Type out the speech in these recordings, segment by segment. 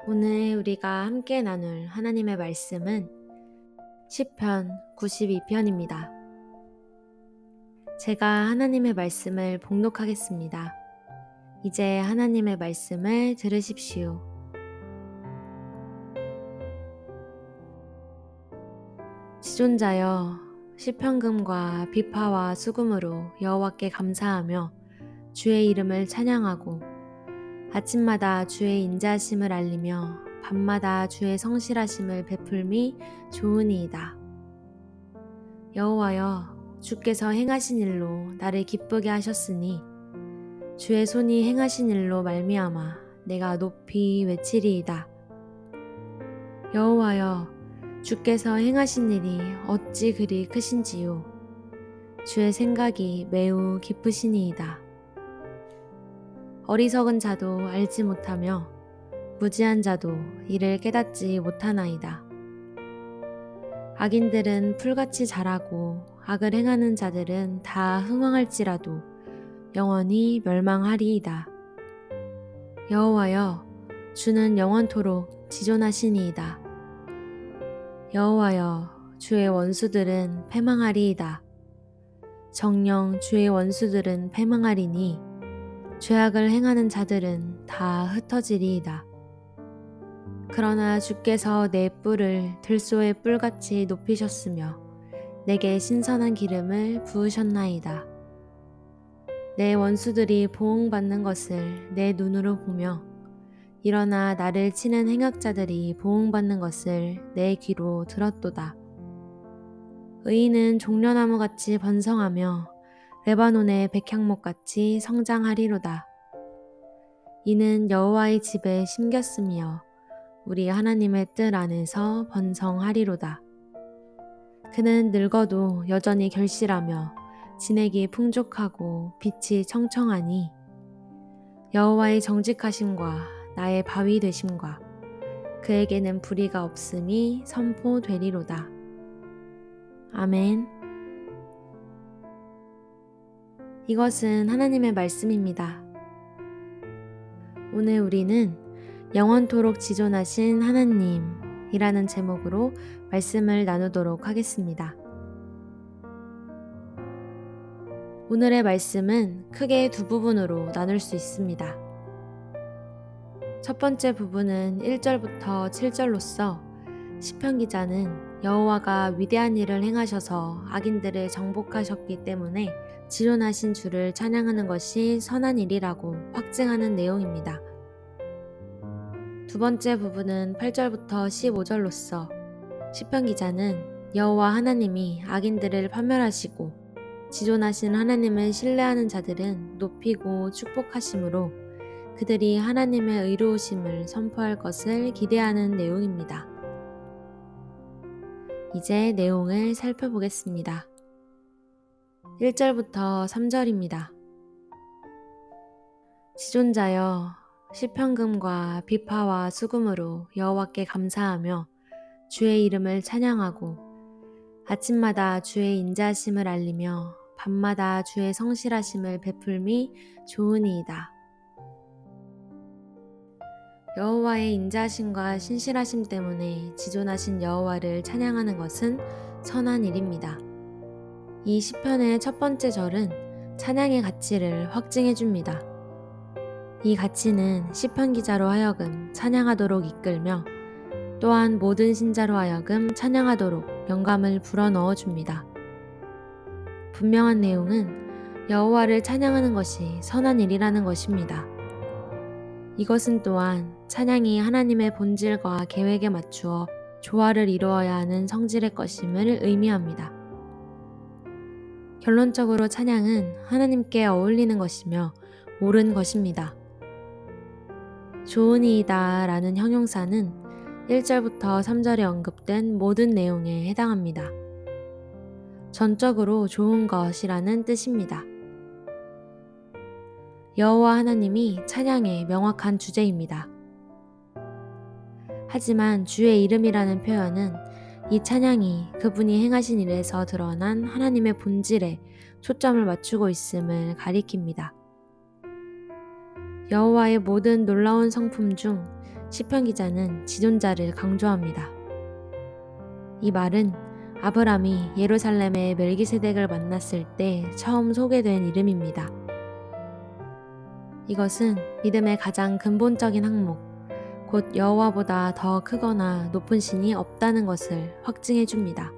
오늘 우리가 함께 나눌 하나님의 말씀은 시편 92편입니다. 제가 하나님의 말씀을 봉독하겠습니다. 이제 하나님의 말씀을 들으십시오. 지존자여, 시편금과 비파와 수금으로 여호와께 감사하며 주의 이름을 찬양하고 아침마다 주의 인자하심을 알리며 밤마다 주의 성실하심을 베풀미 좋으니이다. 여호와여, 주께서 행하신 일로 나를 기쁘게 하셨으니 주의 손이 행하신 일로 말미암아 내가 높이 외치리이다. 여호와여, 주께서 행하신 일이 어찌 그리 크신지요. 주의 생각이 매우 깊으시니이다. 어리석은 자도 알지 못하며 무지한 자도 이를 깨닫지 못하나이다. 악인들은 풀같이 자라고 악을 행하는 자들은 다 흥황할지라도 영원히 멸망하리이다. 여호와여, 주는 영원토록 지존하시니이다. 여호와여, 주의 원수들은 패망하리이다. 정녕 주의 원수들은 패망하리니 죄악을 행하는 자들은 다 흩어지리이다. 그러나 주께서 내 뿔을 들소의 뿔같이 높이셨으며 내게 신선한 기름을 부으셨나이다. 내 원수들이 보응받는 것을 내 눈으로 보며 일어나 나를 치는 행악자들이 보응받는 것을 내 귀로 들었도다. 의인은 종려나무같이 번성하며 레바논의 백향목같이 성장하리로다. 이는 여호와의 집에 심겼으며 우리 하나님의 뜰 안에서 번성하리로다. 그는 늙어도 여전히 결실하며 진액이 풍족하고 빛이 청청하니 여호와의 정직하심과 나의 바위 되심과 그에게는 불의가 없음이 선포되리로다. 아멘. 이것은 하나님의 말씀입니다. 오늘 우리는 영원토록 지존하신 하나님이라는 제목으로 말씀을 나누도록 하겠습니다. 오늘의 말씀은 크게 두 부분으로 나눌 수 있습니다. 첫 번째 부분은 1절부터 7절로서 시편 기자는 여호와가 위대한 일을 행하셔서 악인들을 정복하셨기 때문에 지존하신 주를 찬양하는 것이 선한 일이라고 확증하는 내용입니다. 두 번째 부분은 8절부터 15절로서 시편 기자는 여호와 하나님이 악인들을 파멸하시고 지존하신 하나님을 신뢰하는 자들은 높이고 축복하심으로 그들이 하나님의 의로우심을 선포할 것을 기대하는 내용입니다. 이제 내용을 살펴보겠습니다. 1절부터 3절입니다. 지존자여, 시편금과 비파와 수금으로 여호와께 감사하며 주의 이름을 찬양하고 아침마다 주의 인자하심을 알리며 밤마다 주의 성실하심을 베풀미 좋으니이다. 여호와의 인자하심과 신실하심 때문에 지존하신 여호와를 찬양하는 것은 선한 일입니다. 이 시편의 첫 번째 절은 찬양의 가치를 확증해 줍니다. 이 가치는 시편 기자로 하여금 찬양하도록 이끌며 또한 모든 신자로 하여금 찬양하도록 영감을 불어넣어 줍니다. 분명한 내용은 여호와를 찬양하는 것이 선한 일이라는 것입니다. 이것은 또한 찬양이 하나님의 본질과 계획에 맞추어 조화를 이루어야 하는 성질의 것임을 의미합니다. 결론적으로 찬양은 하나님께 어울리는 것이며 옳은 것입니다. 좋으니이다 라는 형용사는 1절부터 3절에 언급된 모든 내용에 해당합니다. 전적으로 좋은 것이라는 뜻입니다. 여호와 하나님이 찬양의 명확한 주제입니다. 하지만 주의 이름이라는 표현은 이 찬양이 그분이 행하신 일에서 드러난 하나님의 본질에 초점을 맞추고 있음을 가리킵니다. 여호와의 모든 놀라운 성품 중 시편 기자는 지존자를 강조합니다. 이 말은 아브람이 예루살렘의 멜기세덱을 만났을 때 처음 소개된 이름입니다. 이것은 믿음의 가장 근본적인 항목, 곧 여호와보다 더 크거나 높은 신이 없다는 것을 확증해 줍니다.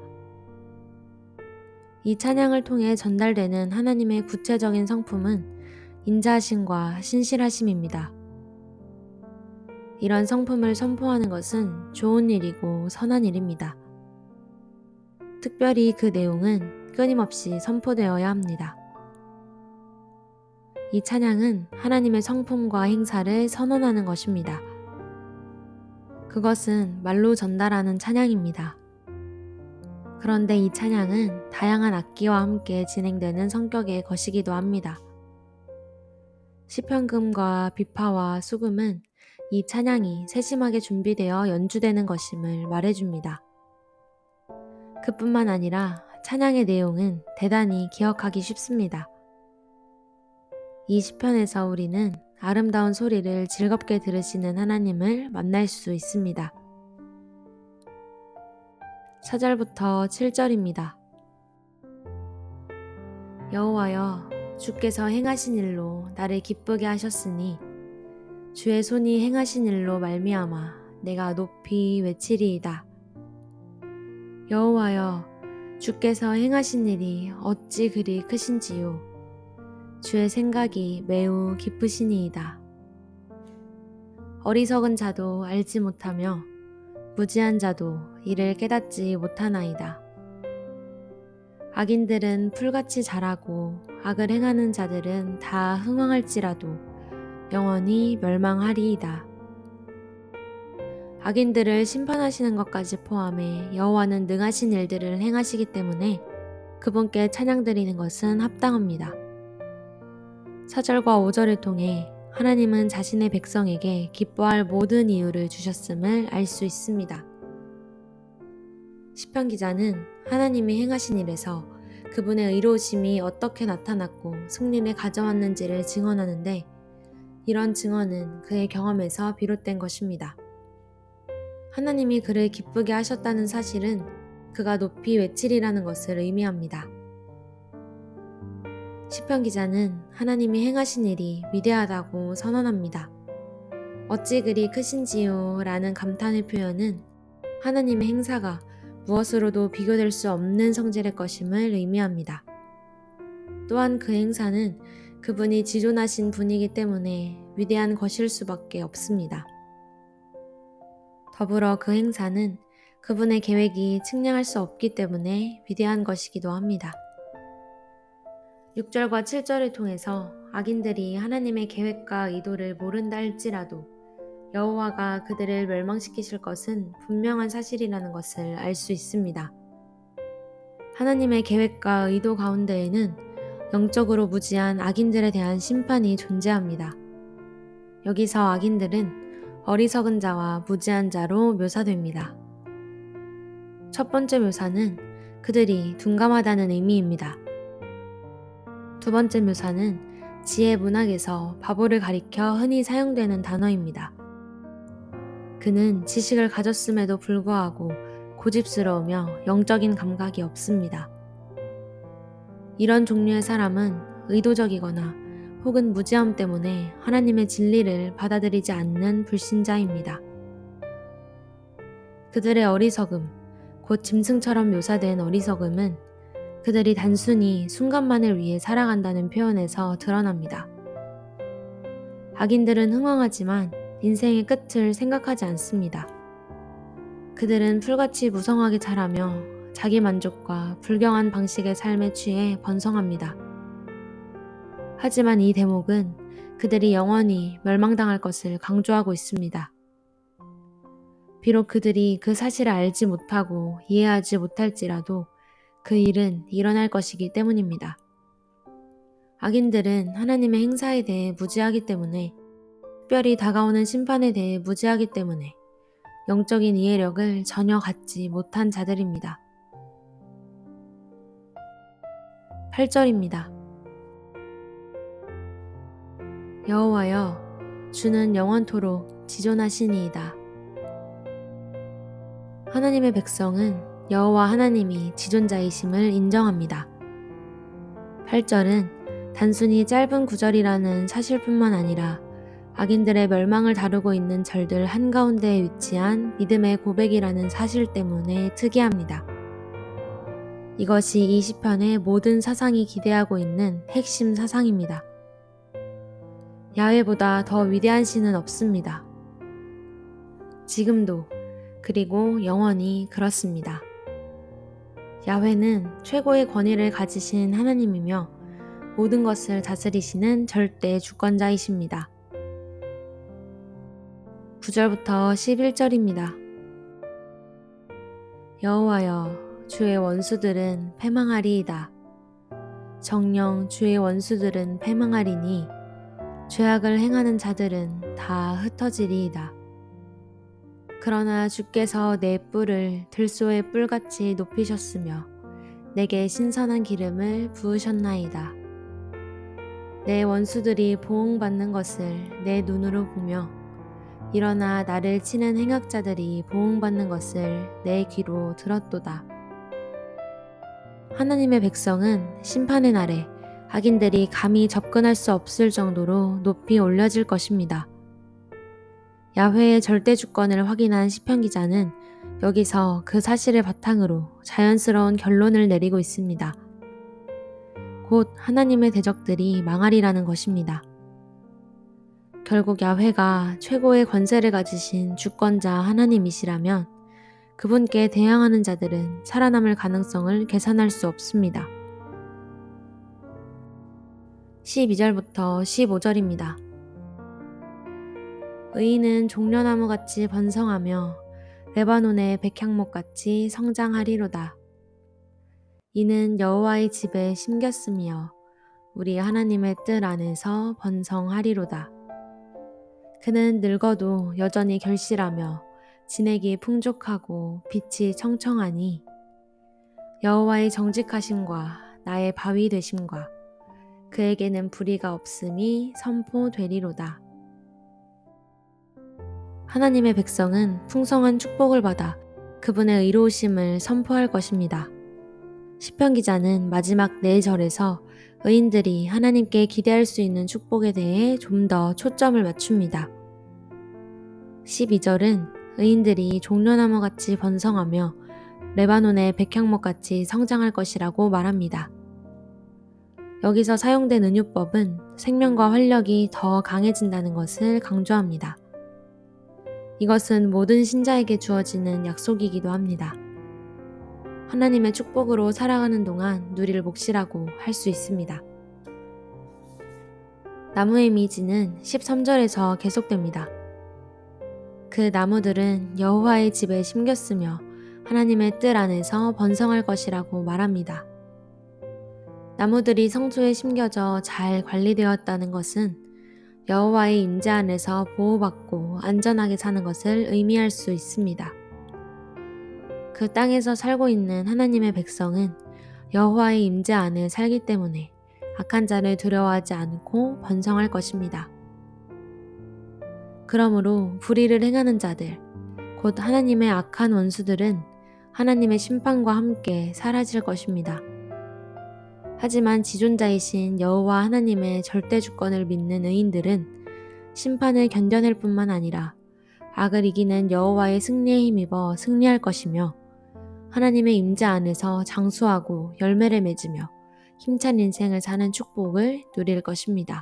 이 찬양을 통해 전달되는 하나님의 구체적인 성품은 인자하심과 신실하심입니다. 이런 성품을 선포하는 것은 좋은 일이고 선한 일입니다. 특별히 그 내용은 끊임없이 선포되어야 합니다. 이 찬양은 하나님의 성품과 행사를 선언하는 것입니다. 그것은 말로 전달하는 찬양입니다. 그런데 이 찬양은 다양한 악기와 함께 진행되는 성격의 것이기도 합니다. 시편금과 비파와 수금은 이 찬양이 세심하게 준비되어 연주되는 것임을 말해줍니다. 그뿐만 아니라 찬양의 내용은 대단히 기억하기 쉽습니다. 이 시편에서 우리는 아름다운 소리를 즐겁게 들으시는 하나님을 만날 수 있습니다. 4절부터 7절입니다. 여호와여, 주께서 행하신 일로 나를 기쁘게 하셨으니 주의 손이 행하신 일로 말미암아 내가 높이 외치리이다. 여호와여, 주께서 행하신 일이 어찌 그리 크신지요. 주의 생각이 매우 깊으시니이다. 어리석은 자도 알지 못하며 무지한 자도 이를 깨닫지 못하나이다. 악인들은 풀같이 자라고 악을 행하는 자들은 다 흥왕할지라도 영원히 멸망하리이다. 악인들을 심판하시는 것까지 포함해 여호와는 능하신 일들을 행하시기 때문에 그분께 찬양드리는 것은 합당합니다. 4절과 5절을 통해 하나님은 자신의 백성에게 기뻐할 모든 이유를 주셨음을 알 수 있습니다. 시편 기자는 하나님이 행하신 일에서 그분의 의로우심이 어떻게 나타났고 승리를 가져왔는지를 증언하는데 이런 증언은 그의 경험에서 비롯된 것입니다. 하나님이 그를 기쁘게 하셨다는 사실은 그가 높이 외치리라는 것을 의미합니다. 시편 기자는 하나님이 행하신 일이 위대하다고 선언합니다. 어찌 그리 크신지요 라는 감탄의 표현은 하나님의 행사가 무엇으로도 비교될 수 없는 성질의 것임을 의미합니다. 또한 그 행사는 그분이 지존하신 분이기 때문에 위대한 것일 수밖에 없습니다. 더불어 그 행사는 그분의 계획이 측량할 수 없기 때문에 위대한 것이기도 합니다. 6절과 7절을 통해서 악인들이 하나님의 계획과 의도를 모른다 할지라도 여호와가 그들을 멸망시키실 것은 분명한 사실이라는 것을 알 수 있습니다. 하나님의 계획과 의도 가운데에는 영적으로 무지한 악인들에 대한 심판이 존재합니다. 여기서 악인들은 어리석은 자와 무지한 자로 묘사됩니다. 첫 번째 묘사는 그들이 둔감하다는 의미입니다. 두 번째 묘사는 지혜 문학에서 바보를 가리켜 흔히 사용되는 단어입니다. 그는 지식을 가졌음에도 불구하고 고집스러우며 영적인 감각이 없습니다. 이런 종류의 사람은 의도적이거나 혹은 무지함 때문에 하나님의 진리를 받아들이지 않는 불신자입니다. 그들의 어리석음, 곧 짐승처럼 묘사된 어리석음은 그들이 단순히 순간만을 위해 살아간다는 표현에서 드러납니다. 악인들은 흥왕하지만 인생의 끝을 생각하지 않습니다. 그들은 풀같이 무성하게 자라며 자기 만족과 불경한 방식의 삶에 취해 번성합니다. 하지만 이 대목은 그들이 영원히 멸망당할 것을 강조하고 있습니다. 비록 그들이 그 사실을 알지 못하고 이해하지 못할지라도 그 일은 일어날 것이기 때문입니다. 악인들은 하나님의 행사에 대해 무지하기 때문에, 특별히 다가오는 심판에 대해 무지하기 때문에 영적인 이해력을 전혀 갖지 못한 자들입니다. 8절입니다. 여호와여, 주는 영원토록 지존하시니이다. 하나님의 백성은 여호와 하나님이 지존자이심을 인정합니다. 8절은 단순히 짧은 구절이라는 사실뿐만 아니라 악인들의 멸망을 다루고 있는 절들 한가운데에 위치한 믿음의 고백이라는 사실 때문에 특이합니다. 이것이 이 시편의 모든 사상이 기대하고 있는 핵심 사상입니다. 야훼보다 더 위대한 신은 없습니다. 지금도 그리고 영원히 그렇습니다. 야훼는 최고의 권위를 가지신 하나님이며 모든 것을 다스리시는 절대 주권자이십니다. 9절부터 11절입니다. 여호와여, 주의 원수들은 패망하리이다. 정녕 주의 원수들은 패망하리니 죄악을 행하는 자들은 다 흩어지리이다. 그러나 주께서 내 뿔을 들소의 뿔같이 높이셨으며 내게 신선한 기름을 부으셨나이다. 내 원수들이 보응받는 것을 내 눈으로 보며 일어나 나를 치는 행악자들이 보응받는 것을 내 귀로 들었도다. 하나님의 백성은 심판의 날에 악인들이 감히 접근할 수 없을 정도로 높이 올려질 것입니다. 야훼의 절대 주권을 확인한 시편 기자는 여기서 그 사실을 바탕으로 자연스러운 결론을 내리고 있습니다. 곧 하나님의 대적들이 망하리라는 것입니다. 결국 야훼가 최고의 권세를 가지신 주권자 하나님이시라면 그분께 대항하는 자들은 살아남을 가능성을 계산할 수 없습니다. 12절부터 15절입니다. 의인은 종려나무같이 번성하며 레바논의 백향목같이 성장하리로다. 이는 여호와의 집에 심겼으며 우리 하나님의 뜰 안에서 번성하리로다. 그는 늙어도 여전히 결실하며 진액이 풍족하고 빛이 청청하니 여호와의 정직하심과 나의 바위 되심과 그에게는 불의가 없음이 선포되리로다. 하나님의 백성은 풍성한 축복을 받아 그분의 의로우심을 선포할 것입니다. 시편 기자는 마지막 4절에서 의인들이 하나님께 기대할 수 있는 축복에 대해 좀 더 초점을 맞춥니다. 12절은 의인들이 종려나무같이 번성하며 레바논의 백향목같이 성장할 것이라고 말합니다. 여기서 사용된 은유법은 생명과 활력이 더 강해진다는 것을 강조합니다. 이것은 모든 신자에게 주어지는 약속이기도 합니다. 하나님의 축복으로 살아가는 동안 누릴 몫이라고 할 수 있습니다. 나무의 이미지는 13절에서 계속됩니다. 그 나무들은 여호와의 집에 심겼으며 하나님의 뜰 안에서 번성할 것이라고 말합니다. 나무들이 성소에 심겨져 잘 관리되었다는 것은 여호와의 임재 안에서 보호받고 안전하게 사는 것을 의미할 수 있습니다. 그 땅에서 살고 있는 하나님의 백성은 여호와의 임재 안에 살기 때문에 악한 자를 두려워하지 않고 번성할 것입니다. 그러므로 불의를 행하는 자들, 곧 하나님의 악한 원수들은 하나님의 심판과 함께 사라질 것입니다. 하지만 지존자이신 여호와 하나님의 절대 주권을 믿는 의인들은 심판을 견뎌낼 뿐만 아니라 악을 이기는 여호와의 승리에 힘입어 승리할 것이며 하나님의 임재 안에서 장수하고 열매를 맺으며 힘찬 인생을 사는 축복을 누릴 것입니다.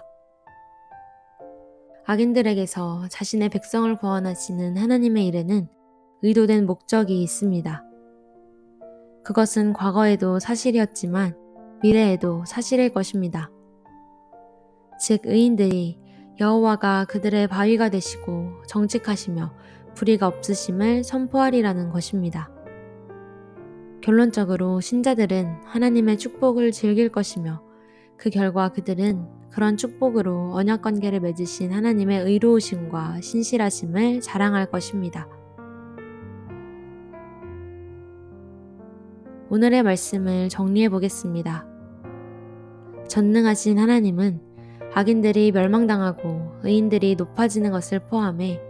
악인들에게서 자신의 백성을 구원하시는 하나님의 일에는 의도된 목적이 있습니다. 그것은 과거에도 사실이었지만 미래에도 사실일 것입니다. 즉 의인들이 여호와가 그들의 바위가 되시고 정직하시며 불의가 없으심을 선포하리라는 것입니다. 결론적으로 신자들은 하나님의 축복을 즐길 것이며 그 결과 그들은 그런 축복으로 언약관계를 맺으신 하나님의 의로우심과 신실하심을 자랑할 것입니다. 오늘의 말씀을 정리해 보겠습니다. 전능하신 하나님은 악인들이 멸망당하고 의인들이 높아지는 것을 포함해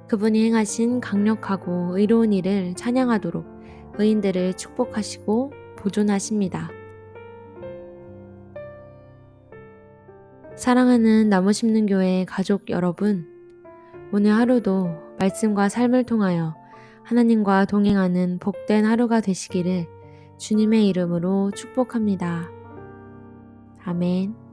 그분이 행하신 강력하고 의로운 일을 찬양하도록 의인들을 축복하시고 보존하십니다. 사랑하는 나무 심는 교회 가족 여러분, 오늘 하루도 말씀과 삶을 통하여 하나님과 동행하는 복된 하루가 되시기를 주님의 이름으로 축복합니다. 아멘.